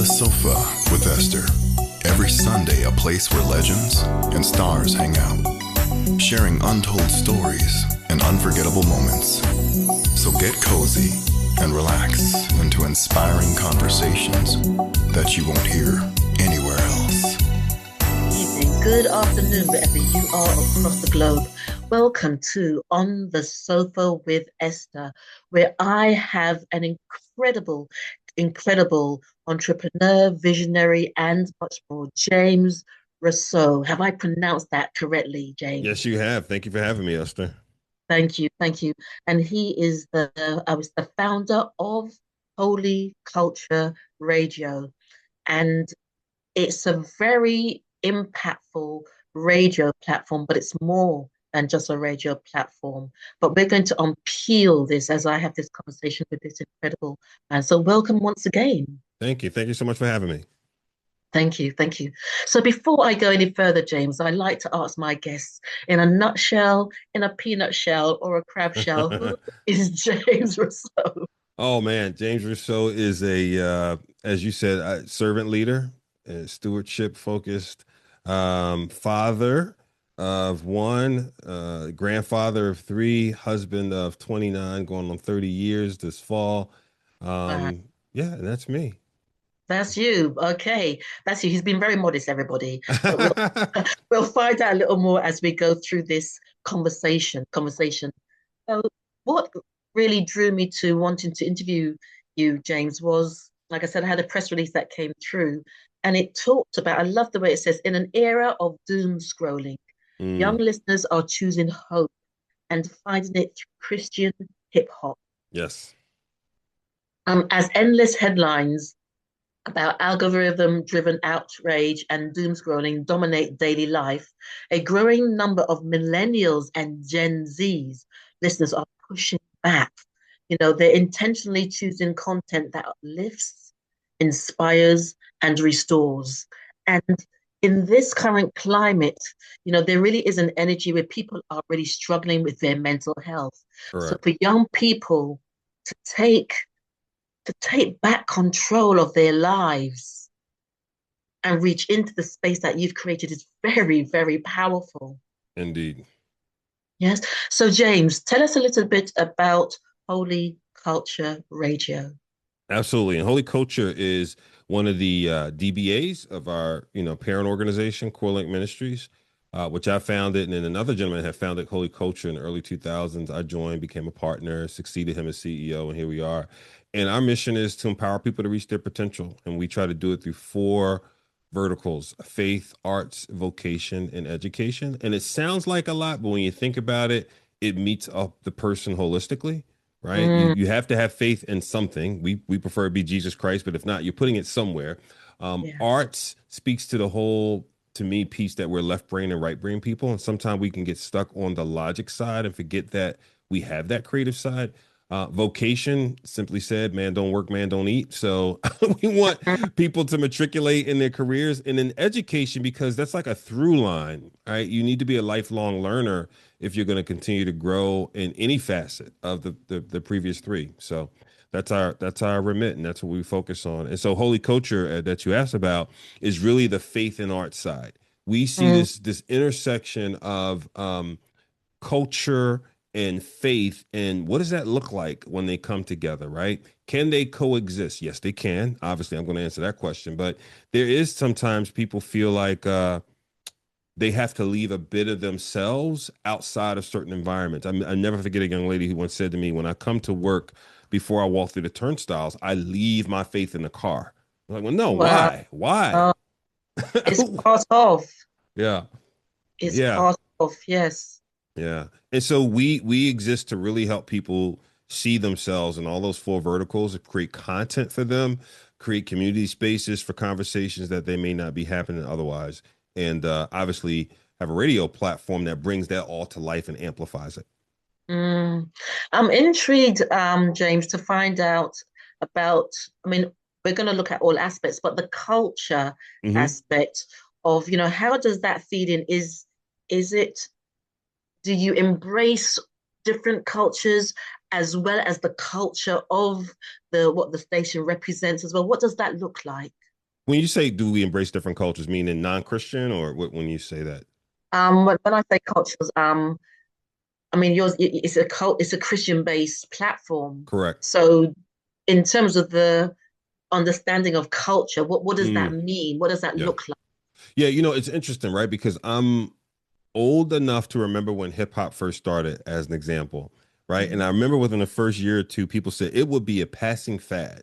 the Sofa with Esther. Every Sunday, a place where legends and stars hang out, sharing untold stories and unforgettable moments. So get cozy and relax into inspiring conversations that you won't hear anywhere else. Evening, good afternoon, wherever you are across the globe. Welcome to On the Sofa with Esther, where I have an incredible entrepreneur, visionary, and much more, James Rosseau. Have I pronounced that correctly, James? Yes, you have. Thank you for having me, Esther. Thank you, thank you. And he is I was the founder of Holy Culture Radio, and it's a very impactful radio platform, but it's more than just a radio platform. But we're going to unpeel this as I have this conversation with this incredible man. So welcome once again. Thank you. Thank you so much for having me. Thank you, thank you. So before I go any further, James, I like to ask my guests in a nutshell, in a peanut shell, or a crab shell, who is James Rousseau? Oh man, James Rousseau is as you said, a servant leader, a stewardship focused, father of one, grandfather of three, husband of 29, going on 30 years this fall. Uh, Yeah, and that's me. that's you. Okay, that's you. He's been very modest, everybody, but we'll find out a little more as we go through this conversation. So, what really drew me to wanting to interview you, James, was, like I said, I had a press release that came through, and it talked about, I love the way it says, in an era of doom scrolling, young Mm, listeners are choosing hope and finding it through Christian hip hop. yes. As endless headlines about algorithm driven outrage and doom scrolling dominate daily life, a growing number of millennials and Gen Zs listeners are pushing back. You know, they're intentionally choosing content that uplifts, inspires, and restores. And in this current climate, you know, there really is an energy where people are really struggling with their mental health. So Correct. for young people to take back control of their lives and reach into the space that you've created is very, very powerful. Indeed. Yes. So, James, tell us a little bit about Holy Culture Radio. Absolutely. And Holy Culture is one of the DBAs of our, parent organization, Core Link Ministries, which I founded. And then another gentleman had founded Holy Culture in the early 2000s. I joined, became a partner, succeeded him as CEO, and here we are. And our mission is to empower people to reach their potential. And we try to do it through four verticals: faith, arts, vocation, and education. And it sounds like a lot, but when you think about it, it meets up the person holistically, right? You Mm, you have to have faith in something. We prefer it be Jesus Christ, but if not, you're putting it somewhere. yeah. Arts speaks to the whole, to me, piece that we're left brain and right brain people, and sometimes we can get stuck on the logic side and forget that we have that creative side. Vocation, simply said, man don't work, man don't eat. So we want people to matriculate in their careers, and in education, because that's like a through line, right? You need to be a lifelong learner if you're going to continue to grow in any facet of the previous three. So that's our remit, and that's what we focus on. And so Holy Culture, that you asked about, is really the faith and art side. We see Mm, this intersection of culture and faith, and what does that look like when they come together, right? Can they coexist? Yes, they can. Obviously, I'm going to answer that question, but there is sometimes people feel like they have to leave a bit of themselves outside of certain environments. I never forget a young lady who once said to me, when I come to work, before I walk through the turnstiles, I leave my faith in the car. I'm like, well, no, wow. why? Uh, it's part of. Yeah, It's yeah. part of. Yes. Yeah. And so we exist to really help people see themselves in all those four verticals, create content for them, create community spaces for conversations that they may not be happening otherwise, and obviously have a radio platform that brings that all to life and amplifies it. Mm. I'm intrigued, James, to find out about. I mean, we're going to look at all aspects, but the culture Hmm. aspect of, you know, how does that feed in? Is it, do you embrace different cultures as well as the culture of the what the station represents as well? What does that look like? When you say do we embrace different cultures, meaning non-Christian, or what, when you say that? When I say cultures, I mean yours it's a cult, it's a Christian-based platform. Correct. So in terms of the understanding of culture, what does that Mm, mean? What does that yeah. look like? Yeah, it's interesting, right? Because I'm old enough to remember when hip hop first started, as an example, right? And Mhm. I remember within the first year or two, people said it would be a passing fad,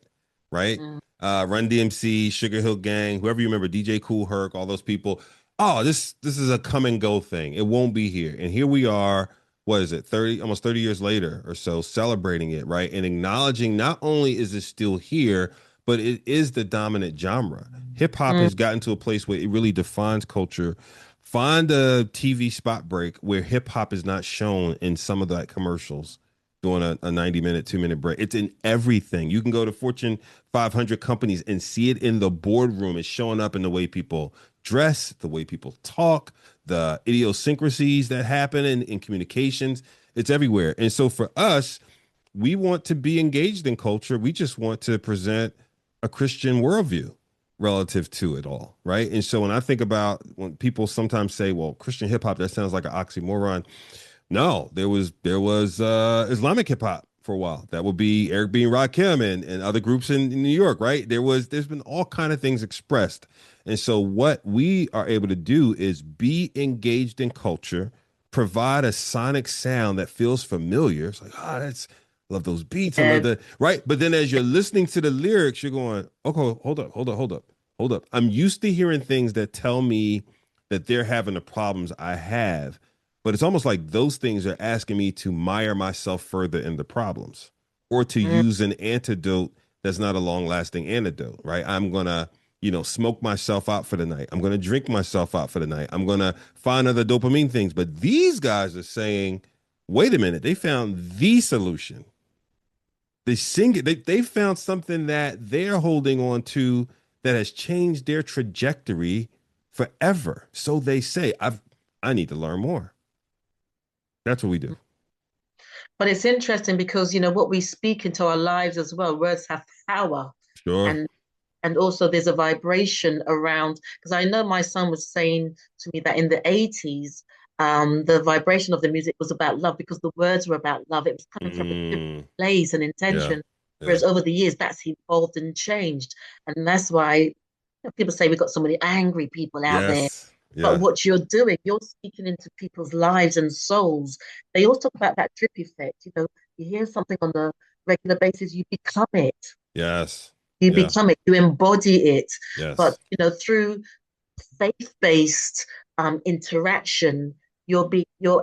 right? Mm, Run DMC, Sugar Hill Gang, whoever you remember, DJ Cool Herc, all those people. Oh, this is a come and go thing. It won't be here. And here we are, what is it, 30, almost 30 years later or so, celebrating it, right? And acknowledging not only is it still here, but it is the dominant genre. Hip hop mm, has gotten to a place where it really defines culture. Find a TV spot break where hip hop is not shown in some of that commercials doing a 90-minute, 2-minute break. It's in everything. You can go to Fortune 500 companies and see it in the boardroom. It's showing up in the way people dress, the way people talk, the idiosyncrasies that happen in communications. It's everywhere. And so for us, we want to be engaged in culture. We just want to present a Christian worldview relative to it all, right? And so when I think about when people sometimes say, well, Christian hip hop, that sounds like an oxymoron. No, there was Islamic hip hop for a while. That would be Eric B. and Rakim and other groups in New York, right? There's been all kind of things expressed. And so what we are able to do is be engaged in culture, provide a sonic sound that feels familiar. It's like, that's love those beats. I love yeah. that. Right. But then as you're listening to the lyrics, you're going, okay, hold up. I'm used to hearing things that tell me that they're having the problems I have, but it's almost like those things are asking me to mire myself further in the problems or to Mm, use an antidote that's not a long lasting antidote, right? I'm going to, smoke myself out for the night. I'm going to drink myself out for the night. I'm going to find other dopamine things. But these guys are saying, wait a minute, they found the solution. They sing it. They found something that they're holding on to that has changed their trajectory forever. So they say, I need to learn more. That's what we do. but it's interesting because what we speak into our lives as well, words have power. Sure. And and also there's a vibration around, because I know my son was saying to me that in the 80s, the vibration of the music was about love because the words were about love. It was coming from a different Mm, place and yeah. intention. Yeah. Whereas over the years, that's evolved and changed. And that's why people say we've got so many angry people out there. Yes. But Yeah. what you're doing, you're speaking into people's lives and souls. They all talk about that drip effect. You hear something on a regular basis, you become it. Yes. You Yeah. become it, you embody it. But Yes. through faith-based interaction, you're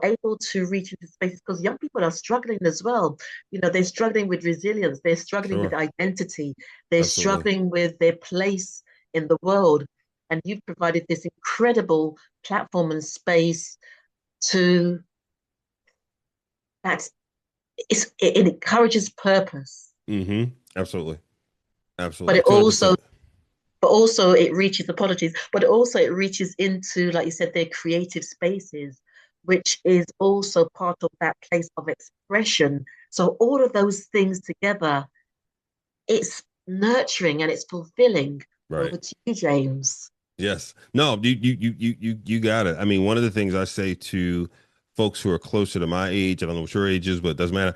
able to reach into spaces because young people are struggling as well. They're struggling with resilience, they're struggling with Sure. identity, they're Absolutely. struggling with their place in the world. And you've provided this incredible platform and space to that it encourages purpose, Mm-hmm. Absolutely. but Absolutely. it also 200%. but also it reaches apologies, but also it reaches into, like you said, their creative spaces, which is also part of that place of expression. So all of those things together, it's nurturing and it's fulfilling. Right. Over to you, James. Yes. No, you got it. I mean, one of the things I say to folks who are closer to my age, I don't know what your age is, but it doesn't matter,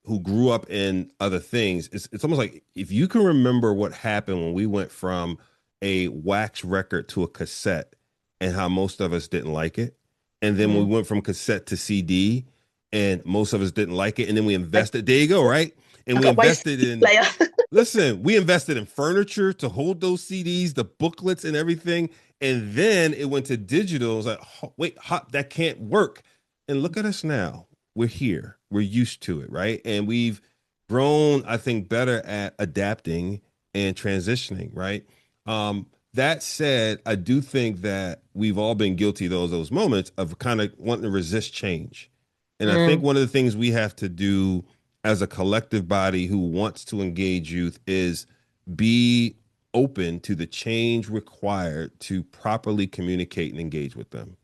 who grew up in other things, it's almost like if you can remember what happened when we went from a wax record to a cassette and how most of us didn't like it. And then we Mm. went from cassette to CD and most of us didn't like it. And then we I, invested, there you go, right? And I we got my invested CD in player. Listen, we invested in furniture to hold those CDs, the booklets and everything. And then it went to digital. It was like, wait, that can't work. And look at us now. We're here. We're used to it, right? And we've grown, I think, better at adapting and transitioning, right? That said, I do think that we've all been guilty of those moments of kind of wanting to resist change. And I think Mm, one of the things we have to do as a collective body who wants to engage youth is be open to the change required to properly communicate and engage with them.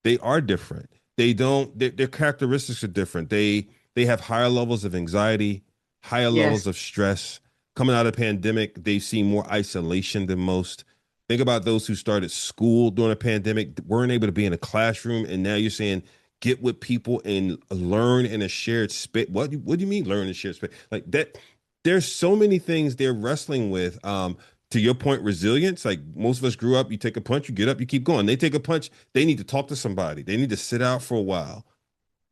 They are different. They don't their characteristics are different. They have higher levels of anxiety, higher yes. levels of stress. Coming out of the pandemic, they've seen more isolation than most. Think about those who started school during a pandemic, weren't able to be in a classroom, and now you're saying get with people and learn in a shared space. What do you mean learn in a shared space? Like that, there's so many things they're wrestling with. To your point, resilience. Like most of us grew up, you take a punch, you get up, you keep going. They take a punch, they need to talk to somebody. They need to sit out for a while,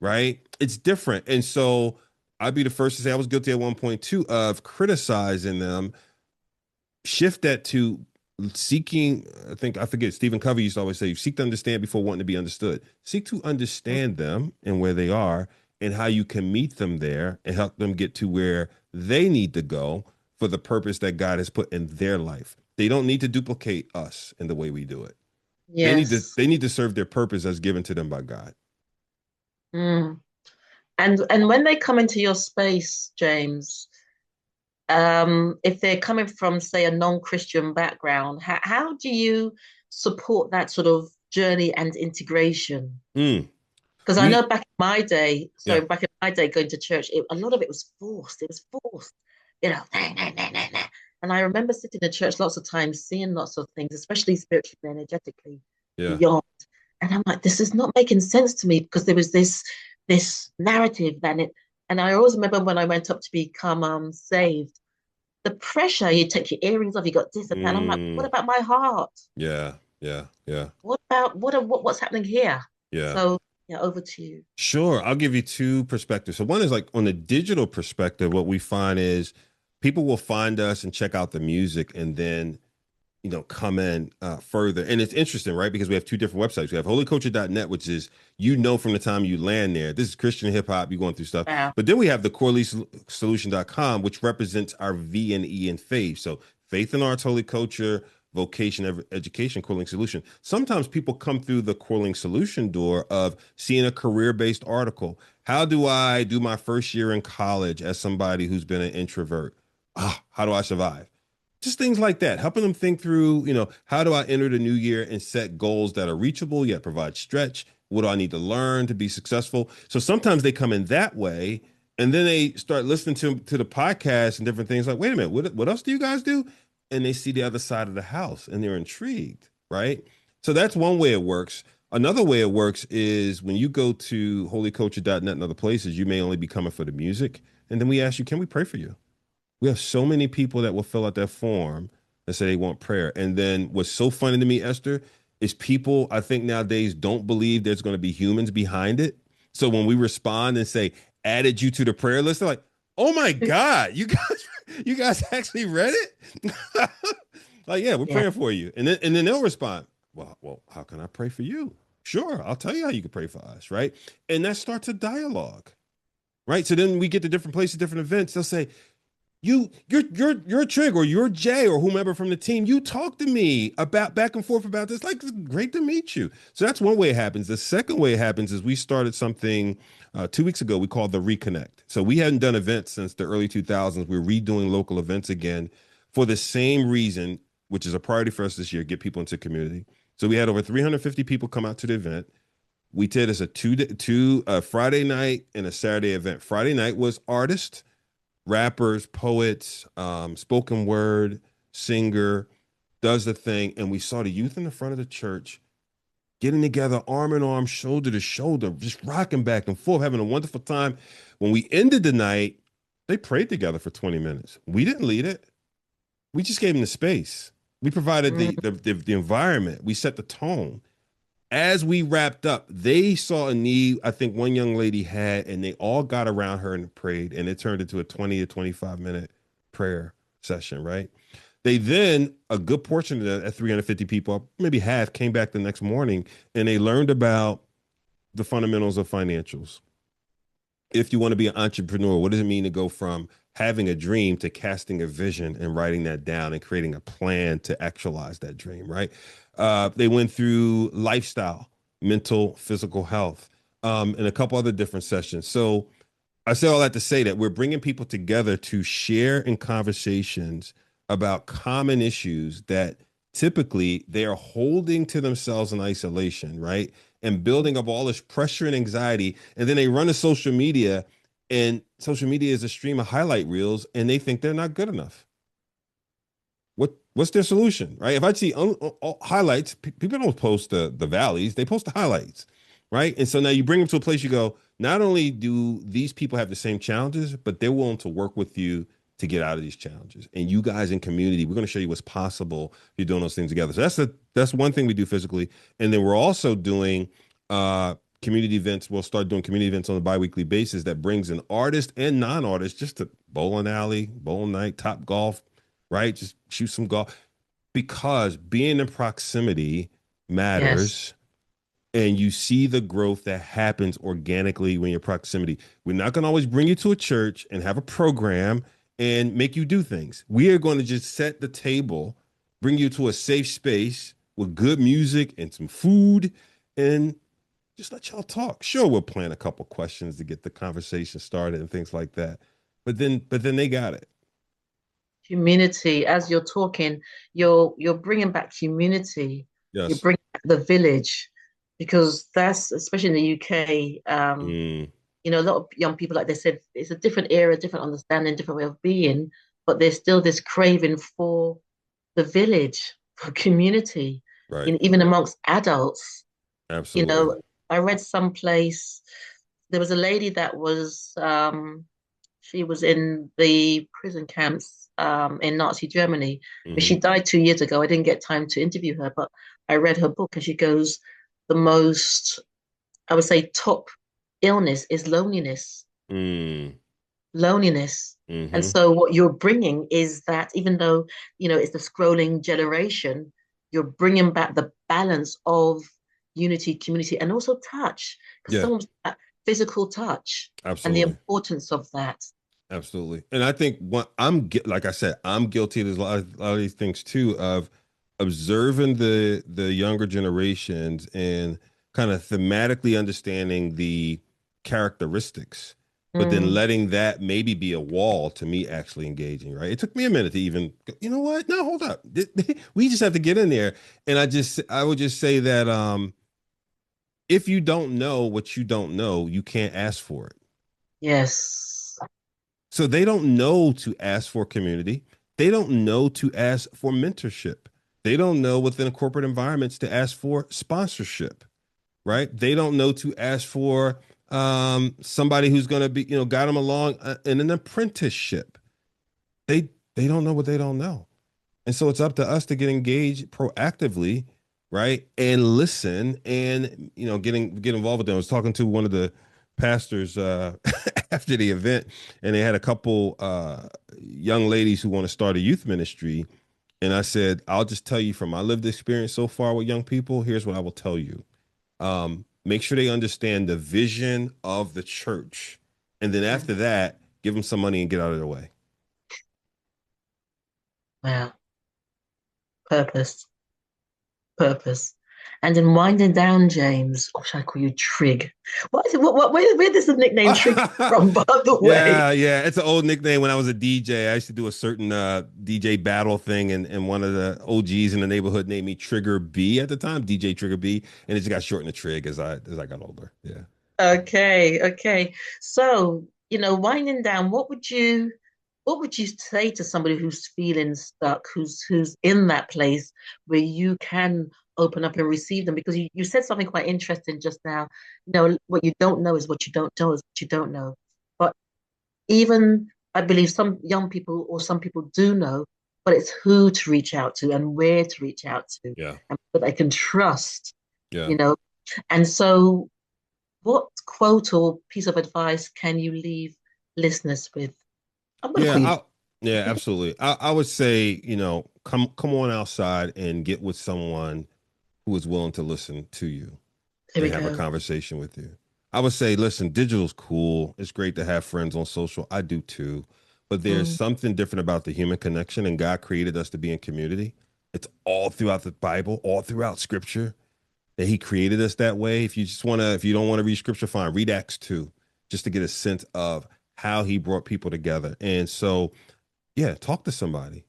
right? It's different. And so I'd be the first to say I was guilty at one point too of criticizing them. Shift that to seeking. I forget, Stephen Covey used to always say, you seek to understand before wanting to be understood. Seek to understand them and where they are and how you can meet them there and help them get to where they need to go for the purpose that God has put in their life. They don't need to duplicate us in the way we do it. Yes. They need to serve their purpose as given to them by God. Mm. And when they come into your space, James, if they're coming from, say, a non-Christian background, how do you support that sort of journey and integration? Mm. Because I know We back in my day, Yeah. going to church, a lot of it was forced. It was forced, nah, nah, nah, nah, nah. And I remember sitting in church lots of times, seeing lots of things, especially spiritually and energetically, Yeah. beyond. And I'm like, this is not making sense to me because there was this narrative and I always remember when I went up to become saved, the pressure, you take your earrings off, you got this and that. I'm like, what Mm. about my heart? Yeah. Yeah. Yeah. What about what's happening here? Yeah. So yeah, over to you. Sure. I'll give you two perspectives. So one is like on the digital perspective, what we find is people will find us and check out the music and then, come in further. And it's interesting, right? Because we have two different websites. We have holyculture.net, which is, from the time you land there, this is Christian hip hop, you're going through stuff. Wow. But then we have the corelysolution.com, which represents our V and E in faith. So faith and arts, holy culture, vocation, education, Corling Solution. Sometimes people come through the Corling Solution door of seeing a career-based article. How do I do my first year in college as somebody who's been an introvert? How do I survive? Just things like that, helping them think through, how do I enter the new year and set goals that are reachable yet provide stretch? What do I need to learn to be successful? So sometimes they come in that way, and then they start listening to the podcast and different things like, wait a minute, what else do you guys do? And they see the other side of the house and they're intrigued, right? So that's one way it works. Another way it works is when you go to holyculture.net and other places, you may only be coming for the music. And then we ask you, can we pray for you? We have so many people that will fill out that form and say they want prayer. And then what's so funny to me, Esther, is people, I think nowadays, don't believe there's going to be humans behind it. So when we respond and say, added you to the prayer list, they're like, oh my God, you guys actually read it? Like, yeah, we're Yeah. praying for you. And then they'll respond, well, how can I pray for you? Sure, I'll tell you how you can pray for us, right? And that starts a dialogue, right? So then we get to different places, different events. They'll say, you're Trig or you're Jay or whomever from the team. You talk to me about back and forth about this. Like, it's great to meet you. So that's one way it happens. The second way it happens is we started something 2 weeks ago we called the Reconnect. So we hadn't done events since the early 2000s. We're redoing local events again for the same reason, which is a priority for us this year, get people into community. So we had over 350 people come out to the event. We did as a two Friday night and a Saturday event. Friday night was artists, rappers, poets, spoken word, singer, does the thing. And we saw the youth in the front of the church getting together, arm in arm, shoulder to shoulder, just rocking back and forth, having a wonderful time. When we ended the night, they prayed together for 20 minutes. We didn't lead it. We just gave them the space. We provided Mm. the environment. We set the tone. As we wrapped up, they saw a need I think one young lady had, and they all got around her and prayed, and it turned into a 20 to 25-minute prayer session, right? They then, a good portion of that, at 350 people, maybe half, came back the next morning, and they learned about the fundamentals of financials. If you want to be an entrepreneur, what does it mean to go from having a dream to casting a vision and writing that down and creating a plan to actualize that dream, right? They went through lifestyle, mental, physical health, and a couple other different sessions. So I say all that to say that we're bringing people together to share in conversations about common issues that typically they are holding to themselves in isolation, right? And building up all this pressure and anxiety. And then they run to social media, and social media is a stream of highlight reels, and they think they're not good enough. what's their solution, right? If I see highlights, people don't post the valleys, they post the highlights, right? And so now you bring them to a place you go, not only do these people have the same challenges, but they're willing to work with you to get out of these challenges. And you guys in community, we're going to show you what's possible if you're doing those things together. So that's one thing we do physically. And then we're also doing community events. We'll start doing community events on a biweekly basis that brings an artist and non-artist just to bowling alley, bowling night, top golf, right? Just shoot some golf, because being in proximity Yes. matters. And you see the growth that happens organically when you're proximity. We're not going to always bring you to a church and have a program and make you do things. We are going to just set the table, bring you to a safe space with good music and some food, and just let y'all talk. Sure, we'll plan a couple questions to get the conversation started and things like that. But then they got it. Community. As you're talking, you're bringing back community. You're Yes. bringing back the village, because that's especially in the UK. Mm, A lot of young people, like they said, it's a different era, different understanding, different way of being, but there's still this craving for the village, for community, right. even amongst adults. You Absolutely. know, I read someplace there was a lady that was she was in the prison camps in Nazi Germany, but Hmm. she died 2 years ago. I didn't get time to interview her, but I read her book, and she goes, the most, I would say, top illness is loneliness. Mm, Loneliness. And hmm. so what you're bringing is that, even though, it's the scrolling generation, you're bringing back the balance of unity, community, and also touch, because Yeah, someone's physical touch and the absolutely. importance of that. Absolutely. And I think like I said, I'm guilty of a lot of these things too, of observing the younger generations and kind of thematically understanding the characteristics, but then Mm, letting that maybe be a wall to me actually engaging, right? It took me a minute to even, you know what? No, hold up. We just have to get in there. And I would just say that if you don't know what you don't know, you can't ask for it. yes. So they don't know to ask for community. They don't know to ask for mentorship. They don't know within corporate environments to ask for sponsorship, right? They don't know to ask for somebody who's going to be, guide them along in an apprenticeship. They they don't know what they don't know. And so it's up to us to get engaged proactively, right? And listen and get involved with them. I was talking to one of the pastors after the event, and they had a couple young ladies who want to start a youth ministry. And I said, I'll just tell you from my lived experience so far with young people, here's what I will tell you. Make sure they understand the vision of the church. And then Mm, after that, give them some money and get out of their way. wow. Purpose. Purpose. And in winding down, James, or should I call you Trig? What is it? Where does the nickname Trig from, by the way? Yeah. It's an old nickname when I was a DJ. I used to do a certain DJ battle thing, and one of the OGs in the neighborhood named me Trigger B at the time, DJ Trigger B, and it just got shortened to Trig as I got older. Yeah. Okay, okay. So, winding down, what would you say to somebody who's feeling stuck, who's in that place where you can open up and receive them? Because you said something quite interesting just now. What you don't know is what you don't know is what you don't know. But even I believe some young people or some people do know, but it's who to reach out to and where to reach out to, Yeah. and that they can trust, Yeah. you know. And so what quote or piece of advice can you leave listeners with? I'm going to Yeah. call you. Yeah, absolutely. I would say, come on outside and get with someone who is willing to listen to you Here and we have a go. conversation with you. I would say, listen, digital's cool. It's great to have friends on social. I do too. But there's Mm, something different about the human connection, and God created us to be in community. It's all throughout the Bible, all throughout scripture that He created us that way. If you don't want to read scripture, fine, read Acts 2, just to get a sense of how He brought people together. And so, yeah, talk to somebody.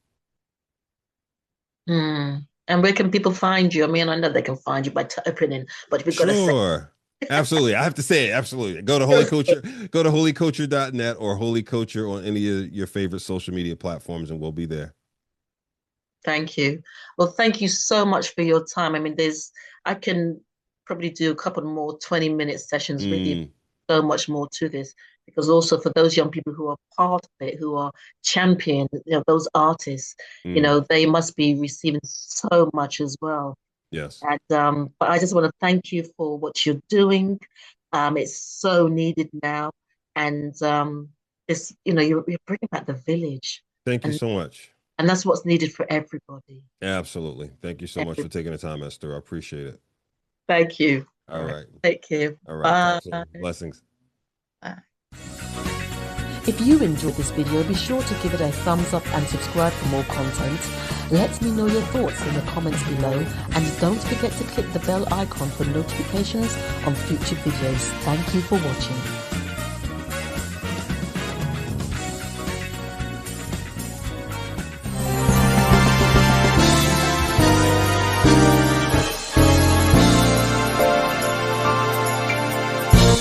mm. And where can people find you? I mean, I know they can find you by typing in, but we've got to say Sure. Absolutely. I have to say it. Absolutely. Go to holyculture.net or holyculture on any of your favorite social media platforms, and we'll be there. Thank you. Well, thank you so much for your time. I mean, I can probably do a couple more 20-minute sessions with you. Mm, So much more to this, because also for those young people who are part of it, who are champion, those artists, mm, they must be receiving so much as well. yes. And but I just want to thank you for what you're doing. It's so needed now, and it's you're bringing back the village, Thank you and so much. and that's what's needed for everybody. Absolutely. Thank you so much for taking the time, Esther. I appreciate it. Thank you. All All right. right. Take care. All right. Bye. Talk soon. Blessings. Bye. If you enjoyed this video, be sure to give it a thumbs up and subscribe for more content. Let me know your thoughts in the comments below, and don't forget to click the bell icon for notifications on future videos. Thank you for watching.